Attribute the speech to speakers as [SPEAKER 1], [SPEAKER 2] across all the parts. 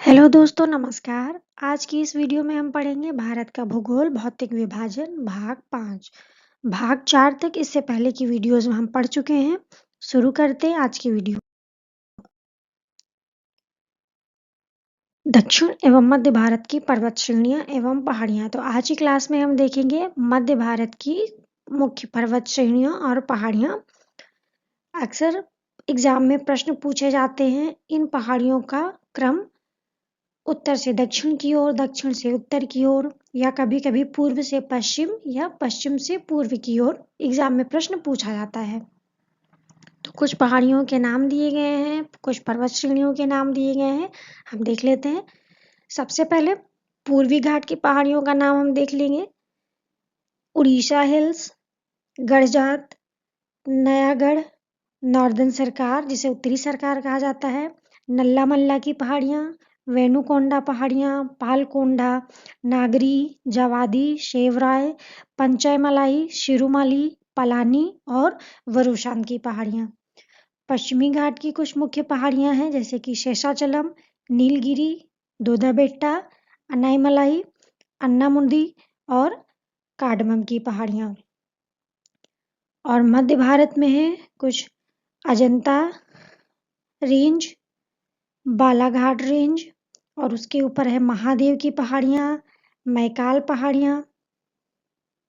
[SPEAKER 1] Hello दोस्तों नमस्कार। आज की इस वीडियो में हम पढ़ेंगे भारत का भूगोल भौतिक विभाजन भाग 5। भाग 4 तक इससे पहले की वीडियोस में हम पढ़ चुके हैं। शुरू करते हैं आज की वीडियो। दक्षिण एवं मध्य भारत की पर्वत श्रेणियां एवं पहाड़ियां। तो आज की क्लास में हम देखेंगे मध्य भारत की मुख्य पर्वत श्रेणियां और पहाड़ियां। अक्सर एग्जाम में प्रश्न पूछे जाते हैं। इन पहाड़ियों का क्रम उत्तर से दक्षिण की ओर, दक्षिण से उत्तर की ओर, या कभी-कभी पूर्व से पश्चिम या पश्चिम से पूर्व की ओर एग्जाम में प्रश्न पूछा जाता है। तो कुछ पहाड़ियों के नाम दिए गए हैं, कुछ पर्वत श्रेणियों के नाम दिए गए हैं, हम देख लेते हैं। सबसे पहले पूर्वी घाट की पहाड़ियों का नाम हम देख लेंगे। उड़ीसा हिल्स, गड़जात, नयागढ़, नॉर्दर्न सरकार जिसे उत्तरी सरकार कहा जाता है, नल्ला मल्ला की पहाड़ियाँ, वेनुकोंडा पहाड़ियाँ, पालकोंडा, नागरी, जवादी, शेवराय, पंचैमलाई, शिरुमाली, पलानी और वरुशान की पहाड़ियाँ। पश्चिमी घाट की कुछ मुख्य पहाड़ियाँ हैं जैसे कि शेषाचलम, नीलगिरी, दोदाबेट्टा, अनाईमलाई, अन्नामुंदी और कार्डमम की पहाड़ियाँ। और मध्य भारत में है कुछ अजंता रेंज, बालाघाट रेंज, और उसके ऊपर है महादेव की पहाड़ियाँ, मैकाल पहाड़ियाँ,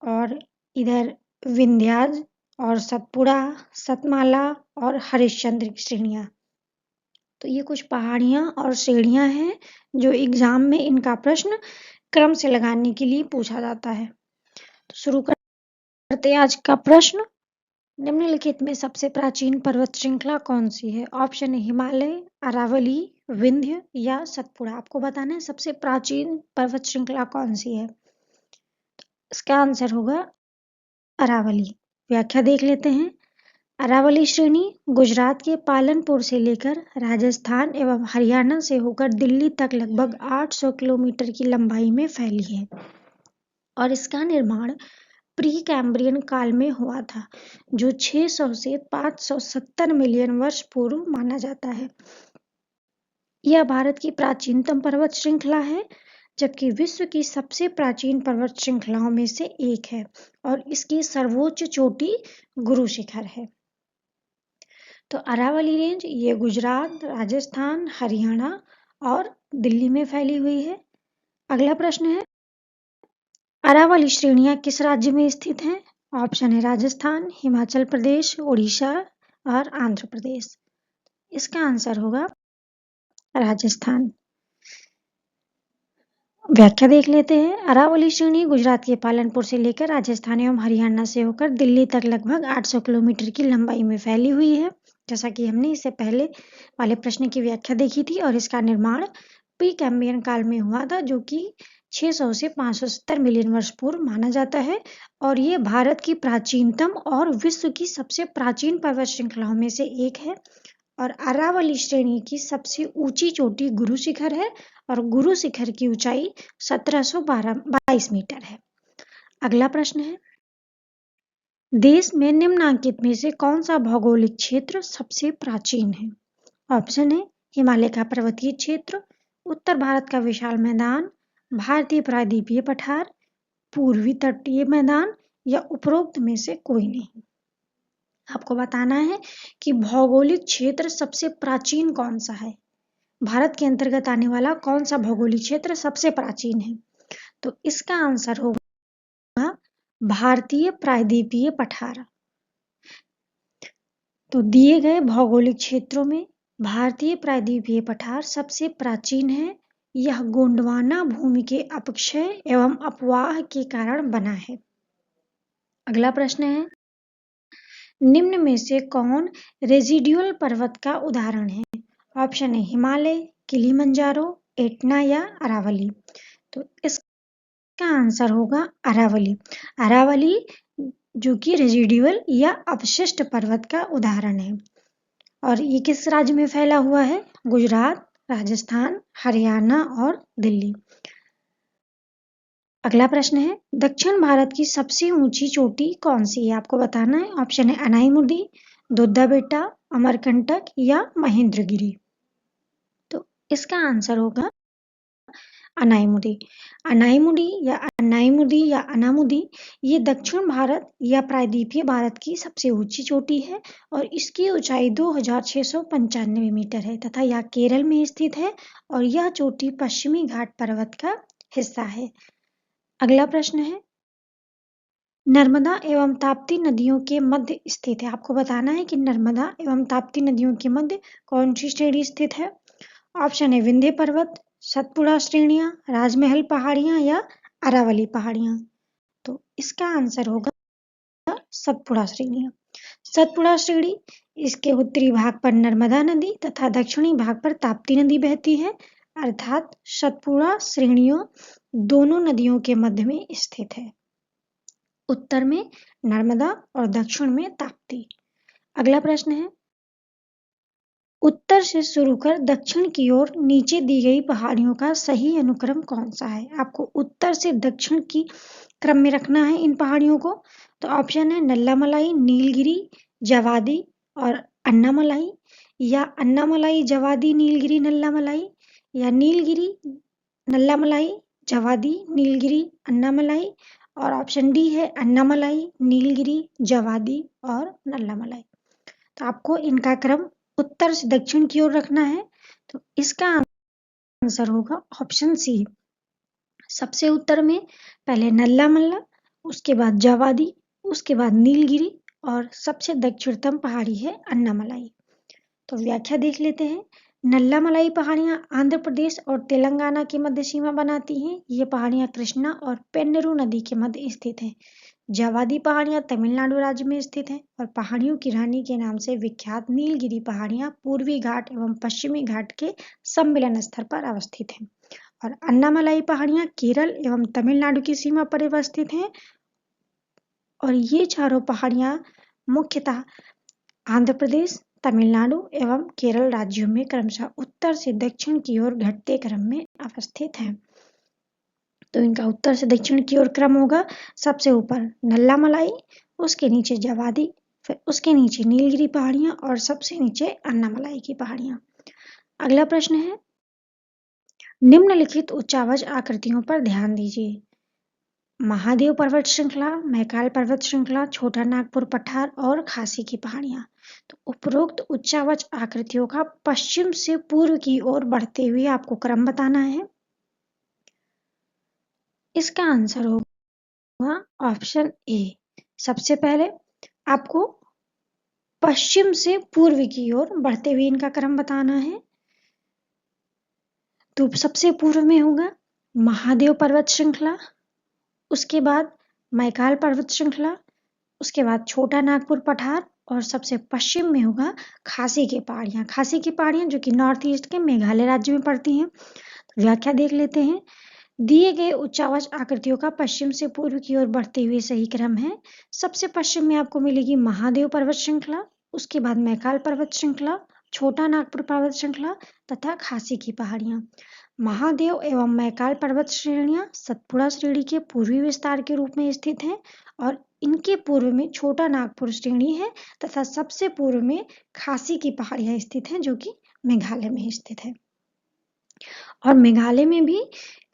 [SPEAKER 1] और इधर विंध्याज और सतपुड़ा, सतमाला और हरिश्चंद्र की श्रेणियाँ। तो ये कुछ पहाड़ियाँ और श्रेणियाँ हैं जो एग्जाम में इनका प्रश्न क्रम से लगाने के लिए पूछा जाता है। तो शुरू करते हैं आज का प्रश्न। निम्नलिखित में सबसे प्राचीन पर्वत श्रृंखला कौन सी है? ऑप्शन है हिमालय, अरावली, विंध्य या सतपुड़ा। आपको बताना है सबसे प्राचीन पर्वत श्रृंखला कौन सी है। इसका आंसर होगा अरावली। व्याख्या देख लेते हैं। अरावली श्रेणी गुजरात के पालनपुर से लेकर राजस्थान एवं हरियाणा से होकर दिल्ली तक लगभग 800 किलोमीटर की लंबाई में फैली है और इसका निर्माण प्री कैम्ब्रियन काल में हुआ था, जो 600 से 570 मिलियन वर्ष पूर्व माना जाता है। यह भारत की प्राचीनतम पर्वत श्रृंखला है, जबकि विश्व की सबसे प्राचीन पर्वत श्रृंखलाओं में से एक है और इसकी सर्वोच्च चोटी गुरु शिखर है। तो अरावली रेंज ये गुजरात, राजस्थान, हरियाणा और दिल्ली में फैली हुई है। अगला प्रश्न है, अरावली श्रेणियां किस राज्य में स्थित हैं? ऑप्शन है राजस्थान, हिमाचल प्रदेश, उड़ीसा और आंध्र प्रदेश। इसका आंसर होगा राजस्थान। व्याख्या देख लेते हैं। अरावली श्रेणी गुजरात के पालनपुर से लेकर राजस्थान एवं हरियाणा से होकर दिल्ली तक लगभग 800 किलोमीटर की लंबाई में फैली हुई है, जैसा कि हमने इससे पहले वाले प्रश्न की व्याख्या देखी थी। और इसका निर्माण प्री कैम्ब्रियन काल में हुआ था, जो कि 600 से 570 मिलियन वर्ष पूर्व माना जाता है और ये भारत की प्राचीनतम और विश्व की सबसे प्राचीन पर्वत श्रृंखलाओं में से एक है। और अरावली श्रेणी की सबसे ऊंची चोटी गुरु शिखर है और गुरु शिखर की ऊंचाई 1722 मीटर है। अगला प्रश्न है, देश में निम्नलिखित में से कौन सा भौगोलिक क्षेत्र सबसे प्राचीन है? ऑप्शन है हिमालय का पर्वतीय क्षेत्र, उत्तर भारत का विशाल मैदान, भारतीय प्रायद्वीपीय पठार, पूर्वी तटीय मैदान या उपरोक्त में से कोई नहीं। आपको बताना है कि भौगोलिक क्षेत्र सबसे प्राचीन कौन सा है, भारत के अंतर्गत आने वाला कौन सा भौगोलिक क्षेत्र सबसे प्राचीन है। तो इसका आंसर होगा भारतीय प्रायद्वीपीय पठार। तो दिए गए भौगोलिक क्षेत्रों में भारतीय प्रायद्वीपीय पठार सबसे प्राचीन है। यह गोंडवाना भूमि के अपक्षय एवं अपवाह के कारण बना है। अगला प्रश्न है, निम्न में से कौन रेजिडुअल पर्वत का उदाहरण है? ऑप्शन है हिमालय, किलिमंजारो, एटना या अरावली। तो इसका आंसर होगा अरावली। अरावली जो कि रेजिडुअल या अवशिष्ट पर्वत का उदाहरण है और ये किस राज्य में फैला हुआ है? गुजरात, राजस्थान, हरियाणा और दिल्ली। अगला प्रश्न है, दक्षिण भारत की सबसे ऊंची चोटी कौन सी है? आपको बताना है। ऑप्शन है अनाईमुदी, दोड्डाबेट्टा, अमरकंटक या महेंद्रगिरी। तो इसका आंसर होगा अनाईमुदी। अनाईमुदी या अनामुदी ये दक्षिण भारत या प्रायद्वीपीय भारत की सबसे ऊंची चोटी है और इसकी ऊंचाई 2695 मीटर है तथा यह केरल में स्थित है और यह चोटी पश्चिमी घाट पर्वत का हिस्सा है। अगला प्रश्न है, नर्मदा एवं ताप्ती नदियों के मध्य स्थित है। आपको बताना है कि नर्मदा एवं ताप्ती नदियों के मध्य कौन सी श्रेणी स्थित है। ऑप्शन है विंध्य पर्वत, सतपुड़ा श्रेणियां, राजमहल पहाड़ियां या अरावली पहाड़ियां। तो इसका आंसर होगा सतपुड़ा श्रेणियां। सतपुड़ा श्रेणी, इसके उत्तरी भाग पर नर्मदा नदी तथा दक्षिणी भाग पर ताप्ती नदी बहती है, अर्थात सतपुड़ा श्रेणियों दोनों नदियों के मध्य में स्थित है। उत्तर में नर्मदा और दक्षिण में ताप्ती। अगला प्रश्न है, उत्तर से शुरू कर दक्षिण की ओर नीचे दी गई पहाड़ियों का सही अनुक्रम कौन सा है। आपको उत्तर से दक्षिण की क्रम में रखना है इन पहाड़ियों को। तो ऑप्शन है नल्लामलाई, नीलगिरी, जवादी और अन्नामलाई, या अन्नामलाई, जवादी, नीलगिरी, नल्लामलाई, या नीलगिरी, नल्लामलाई, जवादी, नीलगिरी, अन्नामलाई, और ऑप्शन डी है अन्नामलाई, नीलगिरी, जवादी और नल्लामलाई। तो आपको इनका क्रम उत्तर से दक्षिण की ओर रखना है। तो इसका आंसर होगा ऑप्शन सी। सबसे उत्तर में पहले नल्लामल्ला, उसके बाद जवादी, उसके बाद नीलगिरी और सबसे दक्षिणतम पहाड़ी है अन्नामलाई। तो व्याख्या देख लेते हैं। नल्लामलाई पहाड़ियां आंध्र प्रदेश और तेलंगाना की मध्य सीमा बनाती हैं। ये पहाड़ियां कृष्णा और पेन्नरू नदी के मध्य स्थित हैं। जवादी पहाड़ियां तमिलनाडु राज्य में स्थित हैं और पहाड़ियों की रानी के नाम से विख्यात नीलगिरी पहाड़ियां पूर्वी घाट एवं पश्चिमी घाट के सम्मिलन स्थल पर अवस्थित हैं। और अन्नामलाई पहाड़ियां केरल एवं तमिलनाडु की सीमा पर अवस्थित हैं। और ये चारों पहाड़ियां मुख्यतः आंध्र प्रदेश, तमिलनाडु एवं केरल राज्यों में क्रमशः उत्तर से दक्षिण की ओर घटते क्रम में अवस्थित हैं। तो इनका उत्तर से दक्षिण की ओर क्रम होगा। सबसे ऊपर नल्लामलाई, उसके नीचे जवादी, फिर उसके नीचे नीलगिरी पहाड़ियां और सबसे नीचे अन्नामलाई की पहाड़ियां। अगला प्रश्न है, निम्नलिखित उच्चावच आकृतियों पर ध्यान दीजिए। महादेव पर्वत श्रृंखला, मैकाल पर्वत श्रृंखला, छोटा नागपुर पठार और खासी की पहाड़ियां। तो उपरोक्त उच्चावच आकृतियों का पश्चिम से पूर्व की ओर बढ़ते हुए आपको क्रम बताना है। इसका आंसर होगा ऑप्शन ए। सबसे पहले आपको पश्चिम से पूर्व की ओर बढ़ते हुए इनका क्रम बताना है। तो सबसे पूर्व में होगा महादेव पर्वत श्रृंखला, उसके बाद मैकाल पर्वत श्रृंखला, उसके बाद छोटा नागपुर पठार और सबसे पश्चिम में होगा खासी की पहाड़ियां। खासी की पहाड़ियां जो कि नॉर्थ ईस्ट के मेघालय राज्य में पड़ती हैं। तो व्याख्या देख लेते हैं। दिए गए उच्चावच आकृतियों का पश्चिम से पूर्व की ओर बढ़ते हुए सही क्रम है। सबसे पश्चिम में आपको मिलेगी महादेव पर्वत श्रृंखला, उसके बाद मैकाल पर्वत श्रृंखला, छोटा नागपुर पर्वत श्रृंखला तथा खासी की पहाड़ियां। महादेव एवं मैकाल पर्वत श्रेणियां सतपुड़ा श्रेणी के पूर्वी विस्तार के रूप में स्थित हैं और इनके पूर्व में छोटा नागपुर श्रेणी है तथा सबसे पूर्व में खासी की पहाड़ियां स्थित हैं जो कि मेघालय में स्थित है। और मेघालय में भी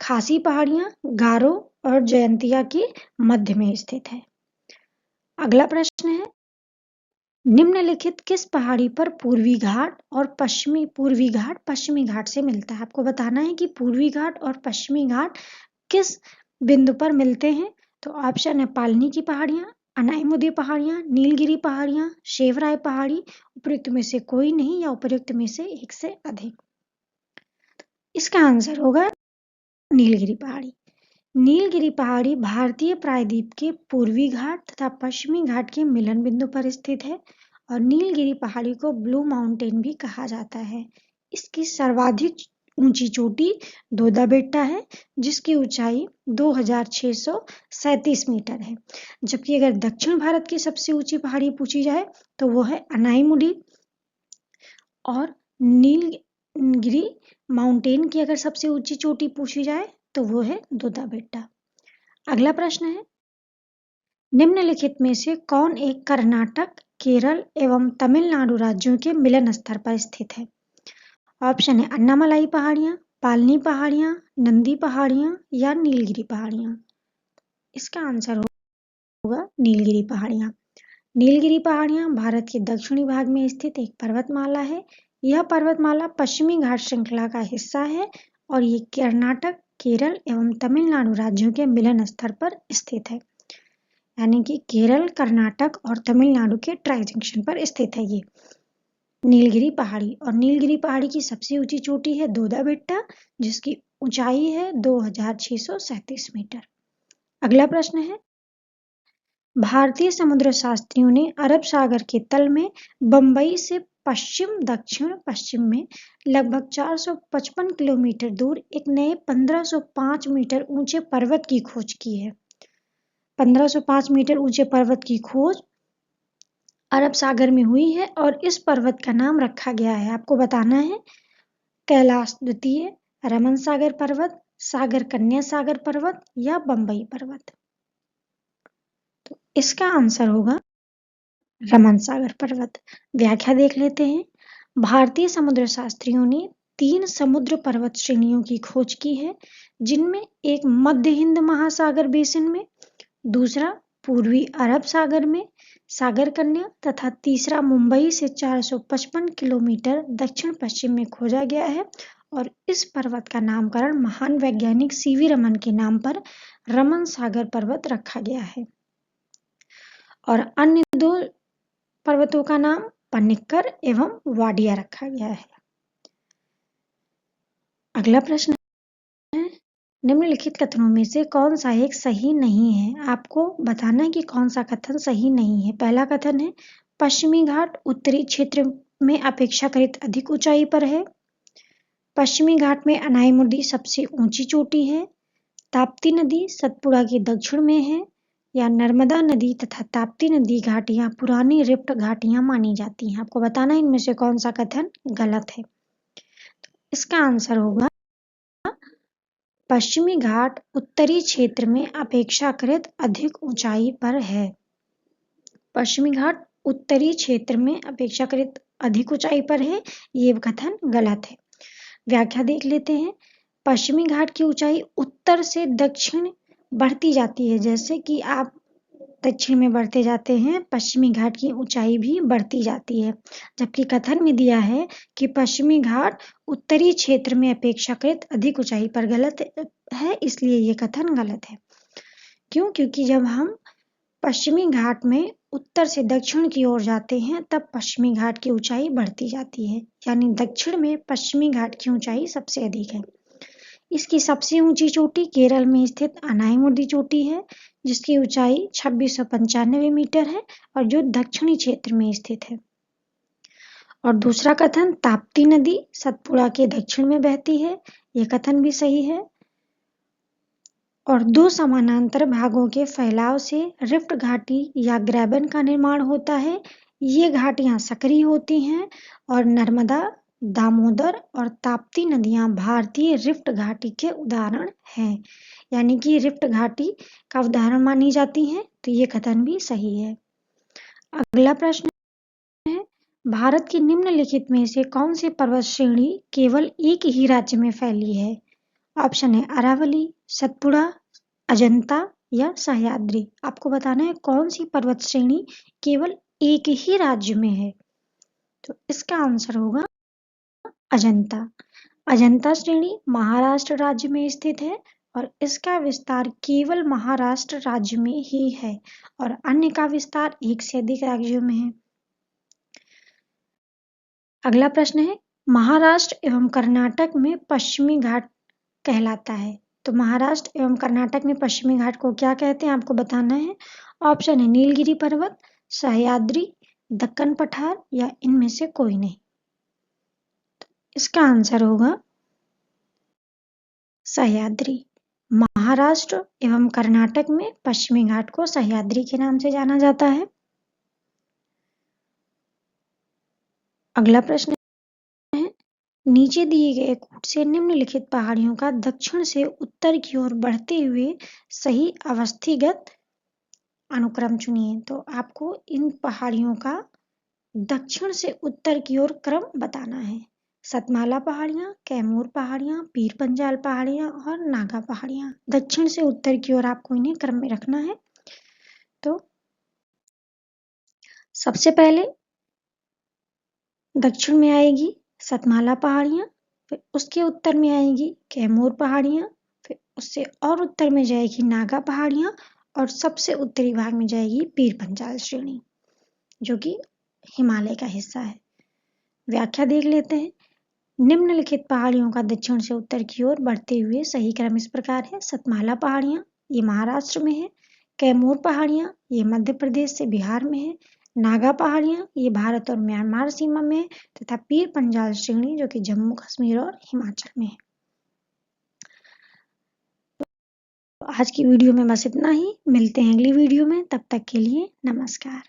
[SPEAKER 1] खासी पहाड़ियां गारो और जयंतिया के मध्य में स्थित है। अगला प्रश्न है, निम्नलिखित किस पहाड़ी पर पूर्वी घाट पश्चिमी घाट से मिलता है। आपको बताना है कि पूर्वी घाट और पश्चिमी घाट किस बिंदु पर मिलते हैं। तो ऑप्शन है पालनी की पहाड़ियां, अनाईमुदी पहाड़ियां, नीलगिरी पहाड़ियां, शेवराय पहाड़ी, उपयुक्त में से कोई नहीं या उपयुक्त में से एक से अधिक। इसका आंसर होगा नीलगिरी पहाड़ी। नीलगिरी पहाड़ी भारतीय प्रायद्वीप के पूर्वी घाट तथा पश्चिमी घाट के मिलन बिंदु पर स्थित है और नीलगिरी पहाड़ी को ब्लू माउंटेन भी कहा जाता है। इसकी सर्वाधिक ऊंची चोटी दोदा बेट्टा है जिसकी ऊंचाई 2637 मीटर है। जबकि अगर दक्षिण भारत की सबसे ऊंची पहाड़ी पूछी जाए तो वो है अनाईमुडी। और नीलगिरी माउंटेन की अगर सबसे ऊंची चोटी पूछी जाए तो वो है दोदा बेट्टा। अगला प्रश्न है, निम्नलिखित में से कौन एक कर्नाटक, केरल एवं तमिलनाडु राज्यों के मिलन स्थल पर स्थित है। ऑप्शन है अन्नामलाई पहाड़ियां, पालनी पहाड़ियां, नंदी पहाड़ियां या नीलगिरी पहाड़ियां? इसका आंसर होगा नीलगिरी पहाड़ियां। नीलगिरी पहाड़ियां भारत के दक्षिणी भाग में स्थित एक पर्वतमाला है। यह पर्वतमाला पश्चिमी घाट श्रृंखला का हिस्सा है और ये कर्नाटक, केरल एवं तमिलनाडु राज्यों के मिलन स्थल पर स्थित है। यानी कि केरल, कर्नाटक और तमिलनाडु के ट्राई जंक्शन पर स्थित है ये नीलगिरी पहाड़ी। और नीलगिरी पहाड़ी की सबसे ऊंची चोटी है दोदा बेट्टा, जिसकी ऊंचाई है 2637 मीटर। अगला प्रश्न है, भारतीय समुद्र शास्त्रियों ने अरब सागर के तल में बंबई से पश्चिम दक्षिण पश्चिम में लगभग 455 किलोमीटर दूर एक नए 1505 मीटर ऊंचे पर्वत की खोज की है। 1505 मीटर ऊंचे पर्वत की खोज अरब सागर में हुई है और इस पर्वत का नाम रखा गया है, आपको बताना है, कैलाश द्वितीय, रमन सागर पर्वत, सागर कन्या सागर पर्वत या बंबई पर्वत। तो इसका आंसर होगा रमन सागर पर्वत। व्याख्या देख लेते हैं। भारतीय समुद्र शास्त्रियों ने 3 समुद्र पर्वत श्रेणियों की खोज की है, जिनमें एक मध्य हिंद महासागर बेसिन में, दूसरा पूर्वी अरब सागर में सागर कन्या तथा तीसरा मुंबई से 455 किलोमीटर दक्षिण पश्चिम में खोजा गया है। और इस पर्वत का नामकरण महान वैज्ञानिक सीवी रमन के नाम पर रमन सागर पर्वत रखा गया है। और अन्य 2 पर्वतों का नाम पन्निक्कर एवं वाडिया रखा गया है। अगला प्रश्न है, निम्नलिखित कथनों में से कौन सा एक सही नहीं है? आपको बताना है कि कौन सा कथन सही नहीं है। पहला कथन है, पश्चिमी घाट उत्तरी क्षेत्र में अपेक्षाकृत अधिक ऊंचाई पर है। पश्चिमी घाट में अनाईमुर्दी सबसे ऊंची चोटी है। ताप्ती नदी सतपुड़ा के दक्षिण में है। या नर्मदा नदी तथा ताप्ती नदी घाटियां पुरानी रिफ्ट घाटियां मानी जाती हैं। आपको बताना है इनमें से कौन सा कथन गलत है। तो इसका आंसर होगा पश्चिमी घाट उत्तरी क्षेत्र में अपेक्षाकृत अधिक ऊंचाई पर है। पश्चिमी घाट उत्तरी क्षेत्र में अपेक्षाकृत अधिक ऊंचाई पर है, ये कथन गलत है। व्याख्या देख लेते हैं। पश्चिमी घाट की ऊंचाई उत्तर से दक्षिण बढ़ती जाती है। जैसे कि आप दक्षिण में बढ़ते जाते हैं, पश्चिमी घाट की ऊंचाई भी बढ़ती जाती है। जबकि कथन में दिया है कि पश्चिमी घाट उत्तरी क्षेत्र में अपेक्षाकृत अधिक ऊंचाई पर गलत है, इसलिए ये कथन गलत है। क्यों? क्योंकि जब हम पश्चिमी घाट में उत्तर से दक्षिण की ओर जाते हैं, तब पश्चिमी घाट की ऊंचाई बढ़ती जाती है। यानी दक्षिण में पश्चिमी घाट की ऊंचाई सबसे अधिक है। इसकी सबसे ऊंची चोटी केरल में स्थित अनाईमुर्दी चोटी है, जिसकी ऊंचाई 2695 मीटर है और जो दक्षिणी क्षेत्र में स्थित है। और दूसरा कथन, ताप्ती नदी सतपुड़ा के दक्षिण में बहती है, यह कथन भी सही है। और 2 समानांतर भागों के फैलाव से रिफ्ट घाटी या ग्रैबन का निर्माण होता है। ये घाटियां सक्रिय होती हैं और नर्मदा, दामोदर और ताप्ती नदियां भारतीय रिफ्ट घाटी के उदाहरण हैं। यानी कि रिफ्ट घाटी का उदाहरण मानी जाती हैं, तो ये कथन भी सही है। अगला प्रश्न है, भारत की निम्नलिखित में से कौन सी पर्वत श्रेणी केवल एक ही राज्य में फैली है? ऑप्शन है अरावली, सतपुड़ा, अजंता या सह्याद्री। आपको बताना है कौन सी पर्वत श्रेणी केवल एक ही राज्य में है। तो इसका आंसर होगा अजंता। अजंता श्रेणी महाराष्ट्र राज्य में स्थित है और इसका विस्तार केवल महाराष्ट्र राज्य में ही है और अन्य का विस्तार 1 से अधिक राज्यों में है। अगला प्रश्न है, महाराष्ट्र एवं कर्नाटक में पश्चिमी घाट कहलाता है। तो महाराष्ट्र एवं कर्नाटक में पश्चिमी घाट को क्या कहते हैं, आपको बताना है। ऑप्शन है नीलगिरी पर्वत, सह्याद्री, दक्कन पठार या इनमें से कोई नहीं। तो इसका आंसर होगा सह्याद्री। महाराष्ट्र एवं कर्नाटक में पश्चिमी घाट को सह्याद्री के नाम से जाना जाता है। अगला प्रश्न है, नीचे दिए गए कूट से निम्नलिखित पहाड़ियों का दक्षिण से उत्तर की ओर बढ़ते हुए सही अवस्थिगत अनुक्रम चुनिए। तो आपको इन पहाड़ियों का दक्षिण से उत्तर की ओर क्रम बताना है। सतमाला पहाड़ियाँ, कैमूर पहाड़ियाँ, पीर पंजाल पहाड़ियाँ और नागा पहाड़ियाँ। दक्षिण से उत्तर की ओर आपको इन्हें क्रम में रखना है। तो सबसे पहले दक्षिण में आएगी सतमाला पहाड़ियाँ, फिर उसके उत्तर में आएगी कैमूर पहाड़ियाँ, फिर उससे और उत्तर में जाएगी नागा पहाड़ियाँ और सबसे उत्तरी भाग में जाएगी पीर पंजाल श्रेणी, जो कि हिमालय का हिस्सा है। व्याख्या देख लेते हैं। निम्नलिखित पहाड़ियों का दक्षिण से उत्तर की ओर बढ़ते हुए सही क्रम इस प्रकार है। सतमाला पहाड़ियाँ, ये महाराष्ट्र में है। कैमूर पहाड़ियाँ, ये मध्य प्रदेश से बिहार में है। नागा पहाड़ियाँ, ये भारत और म्यांमार सीमा में है तथा पीर पंजाल श्रेणी जो कि जम्मू कश्मीर और हिमाचल में है। तो आज की वीडियो में बस इतना ही। मिलते हैं अगली वीडियो में, तब तक के लिए नमस्कार।